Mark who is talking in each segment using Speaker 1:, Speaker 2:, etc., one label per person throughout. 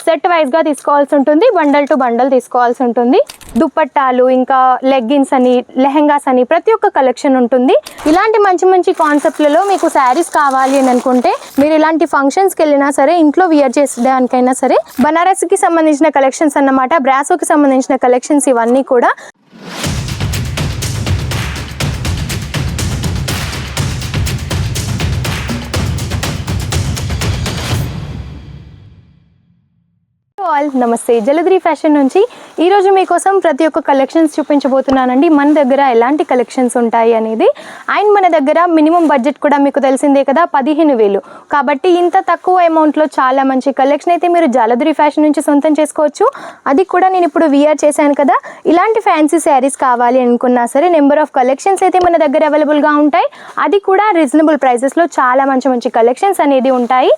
Speaker 1: Set వైజ్గా తీసుకోవాల్సి ఉంటుంది, బండల్ టు బండల్ తీసుకోవాల్సి ఉంటుంది. దుప్పట్టాలు, ఇంకా లెగ్గిన్స్ అని, లెహెంగాస్ అని ప్రతి ఒక్క కలెక్షన్ ఉంటుంది. ఇలాంటి మంచి మంచి కాన్సెప్ట్లలో మీకు శారీస్ కావాలి అని అనుకుంటే మీరు ఇలాంటి ఫంక్షన్స్కి వెళ్ళినా సరే, ఇంట్లో వియర్ చేసేదానికైనా సరే బనారస్కి సంబంధించిన కలెక్షన్స్ అన్నమాట, బ్రాసోకి సంబంధించిన కలెక్షన్స్ ఇవన్నీ కూడా. నమస్తే, జలద్రి ఫ్యాషన్ నుంచి ఈరోజు మీకోసం ప్రతి ఒక్క కలెక్షన్స్ చూపించబోతున్నానండి. మన దగ్గర ఎలాంటి కలెక్షన్స్ ఉంటాయి అనేది. అండ్ మన దగ్గర మినిమం బడ్జెట్ కూడా మీకు తెలిసిందే కదా, 15,000. కాబట్టి ఇంత తక్కువ అమౌంట్లో చాలా మంచి కలెక్షన్ అయితే మీరు జలద్రి ఫ్యాషన్ నుంచి సొంతం చేసుకోవచ్చు. అది కూడా నేను ఇప్పుడు వియర్ చేశాను కదా. ఇలాంటి ఫ్యాన్సీ శారీస్ కావాలి అనుకున్నా సరే నెంబర్ ఆఫ్ కలెక్షన్స్ అయితే మన దగ్గర అవైలబుల్గా ఉంటాయి. అది కూడా రీజనబుల్ ప్రైసెస్లో చాలా మంచి మంచి కలెక్షన్స్ అనేది ఉంటాయి.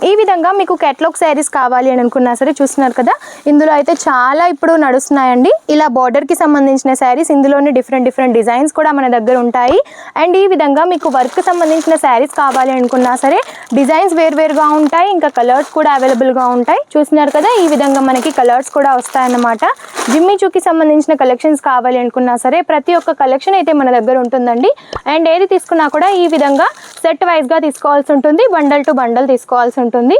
Speaker 1: ఈ విధంగా మీకు కేటలాగ్ శారీస్ కావాలి అని అనుకున్నా సరే చూస్తున్నారు కదా, ఇందులో అయితే చాలా ఇప్పుడు నడుస్తున్నాయండి. ఇలా బార్డర్కి సంబంధించిన శారీస్, ఇందులోనే డిఫరెంట్ డిజైన్స్ కూడా మన దగ్గర ఉంటాయి. అండ్ ఈ విధంగా మీకు వర్క్ సంబంధించిన శారీస్ కావాలి అనుకున్నా సరే డిజైన్స్ వేరువేరుగా ఉంటాయి, ఇంకా కలర్స్ కూడా అవైలబుల్గా ఉంటాయి. చూస్తున్నారు కదా, ఈ విధంగా మనకి కలర్స్ కూడా వస్తాయన్నమాట. జిమ్మి చూకి సంబంధించిన కలెక్షన్స్ కావాలి అనుకున్నా సరే ప్రతి ఒక్క కలెక్షన్ అయితే మన దగ్గర ఉంటుందండి. అండ్ ఏది తీసుకున్నా కూడా ఈ విధంగా సెట్ వైజ్గా తీసుకోవాల్సి ఉంటుంది, బండల్ టు బండల్ తీసుకోవాల్సి ఉంటుంది.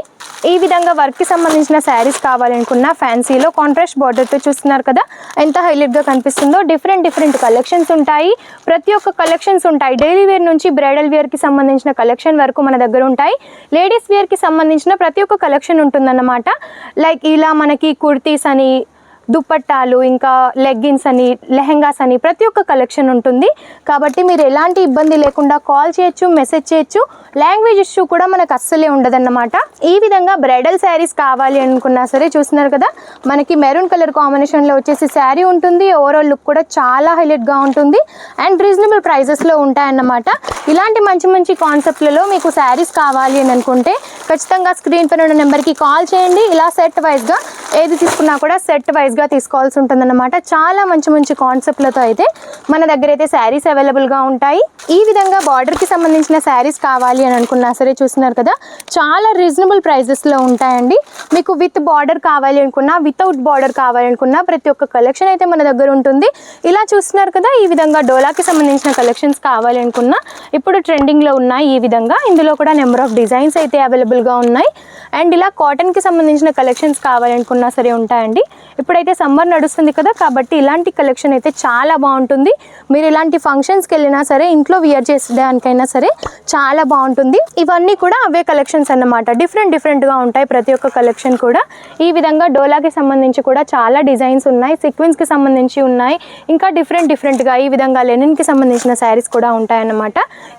Speaker 1: ఈ విధంగా వర్క్కి సంబంధించిన శారీస్ కావాలనుకున్న ఫ్యాన్సీలో కాంట్రాస్ట్ బార్డర్తో చూస్తున్నారు కదా ఎంత హైలైట్గా కనిపిస్తుందో. డిఫరెంట్ కలెక్షన్స్ ఉంటాయి, ప్రతి ఒక్క కలెక్షన్స్ ఉంటాయి. డైలీ వేర్ నుంచి బ్రైడల్ వేర్కి సంబంధించిన కలెక్షన్ వరకు మన దగ్గర ఉంటాయి. లేడీస్ వేర్కి సంబంధించిన ప్రతి ఒక్క కలెక్షన్ ఉంటుందన్నమాట. లైక్ ఇలా మనకి కుర్తీస్ అని, దుప్పట్టాలు, ఇంకా లెగ్గిన్స్ అని, లెహెంగాస్ అని ప్రతి ఒక్క కలెక్షన్ ఉంటుంది. కాబట్టి మీరు ఎలాంటి ఇబ్బంది లేకుండా కాల్ చేయొచ్చు, మెసేజ్ చేయొచ్చు. లాంగ్వేజ్ ఇష్యూ కూడా మనకు అస్సలే ఉండదన్నమాట. ఈ విధంగా బ్రైడల్ శారీస్ కావాలి అనుకున్నా సరే చూస్తున్నారు కదా, మనకి మెరూన్ కలర్ కాంబినేషన్లో వచ్చేసి శారీ ఉంటుంది. ఓవరాల్ లుక్ కూడా చాలా హైలైట్గా ఉంటుంది అండ్ రీజనబుల్ ప్రైజెస్లో ఉంటాయన్నమాట. ఇలాంటి మంచి మంచి కాన్సెప్ట్లలో మీకు శారీస్ కావాలి అని అనుకుంటే ఖచ్చితంగా స్క్రీన్ పైన ఉన్న నెంబర్కి కాల్ చేయండి. ఇలా సెట్ వైజ్గా ఏది తీసుకున్నా కూడా సెట్ వైజ్గా తీసుకోవాల్సి ఉంటుందన్నమాట. చాలా మంచి మంచి కాన్సెప్ట్లతో అయితే మన దగ్గర అయితే శారీస్ అవైలబుల్గా ఉంటాయి. ఈ విధంగా బార్డర్కి సంబంధించిన శారీస్ కావాలి అని అనుకున్నా సరే చూస్తున్నారు కదా, చాలా రీజనబుల్ ప్రైజెస్లో ఉంటాయండి. మీకు విత్ బార్డర్ కావాలి అనుకున్నా, వితౌట్ బార్డర్ కావాలి అనుకున్నా ప్రతి ఒక్క కలెక్షన్ అయితే మన దగ్గర ఉంటుంది. ఇలా చూస్తున్నారు కదా, ఈ విధంగా డోలాకి సంబంధించిన కలెక్షన్స్ కావాలి అనుకున్నా ఇప్పుడు ట్రెండింగ్లో ఉన్నాయి. ఈ విధంగా ఇందులో కూడా నెంబర్ ఆఫ్ డిజైన్స్ అయితే అవైలబుల్గా ఉన్నాయి. అండ్ ఇలా కాటన్కి సంబంధించిన కలెక్షన్స్ కావాలనుకున్నా సరే ఉంటాయండి. ఇప్పుడైతే సమ్మర్ నడుస్తుంది కదా, కాబట్టి ఇలాంటి కలెక్షన్ అయితే చాలా బాగుంటుంది. మీరు ఇలాంటి ఫంక్షన్స్కి వెళ్ళినా సరే, ఇంట్లో వియర్ చేసేదానికైనా సరే చాలా బాగుంటుంది. ఇవన్నీ కూడా అవే కలెక్షన్స్ అన్నమాట. డిఫరెంట్గా ఉంటాయి ప్రతి ఒక్క కలెక్షన్ కూడా. ఈ విధంగా డోలాకి సంబంధించి కూడా చాలా డిజైన్స్ ఉన్నాయి, సీక్వెన్స్కి సంబంధించి ఉన్నాయి, ఇంకా డిఫరెంట్గా ఈ విధంగా లెనిన్కి సంబంధించిన శారీస్ కూడా ఉంటాయన్నమాట.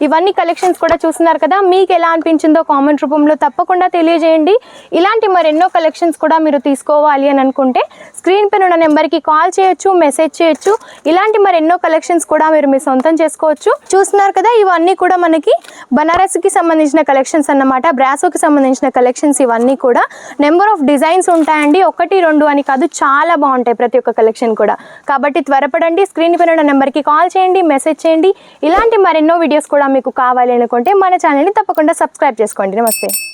Speaker 1: ఇవన్నీ కలెక్షన్స్ కూడా చూస్తున్నారు కదా, మీకు ఎలా అనిపించిందో కామెంట్ రూపంలో తప్పకుండా తెలియజేయండి. ఇలాంటి మరెన్నో కలెక్షన్స్ కూడా మీరు తీసుకోవాలి అని అనుకుంటే స్క్రీన్ పైన ఉన్న నెంబర్కి కాల్ చేయొచ్చు, మెసేజ్ చేయొచ్చు. ఇలాంటి మరెన్నో కలెక్షన్స్ కూడా మీరు మీ సొంతం చేసుకోవచ్చు. చూస్తున్నారు కదా, ఇవన్నీ కూడా మనకి బనారస్కి సంబంధించిన కలెక్షన్స్ అన్నమాట, బ్రాసోకి సంబంధించిన కలెక్షన్స్. ఇవన్నీ కూడా నెంబర్ ఆఫ్ డిజైన్స్ ఉంటాయండి, 1, 2 అని కాదు, చాలా బాగుంటాయి ప్రతి ఒక్క కలెక్షన్ కూడా. కాబట్టి త్వరపడండి, స్క్రీన్ పైన ఉన్న నెంబర్కి కాల్ చేయండి, మెసేజ్ చేయండి. ఇలాంటి మరెన్నో వీడియోస్ కూడా మీకు కావాలి అనుకుంటే మన ఛానల్ని తప్పకుండా సబ్స్క్రైబ్ చేసుకోండి. నమస్తే.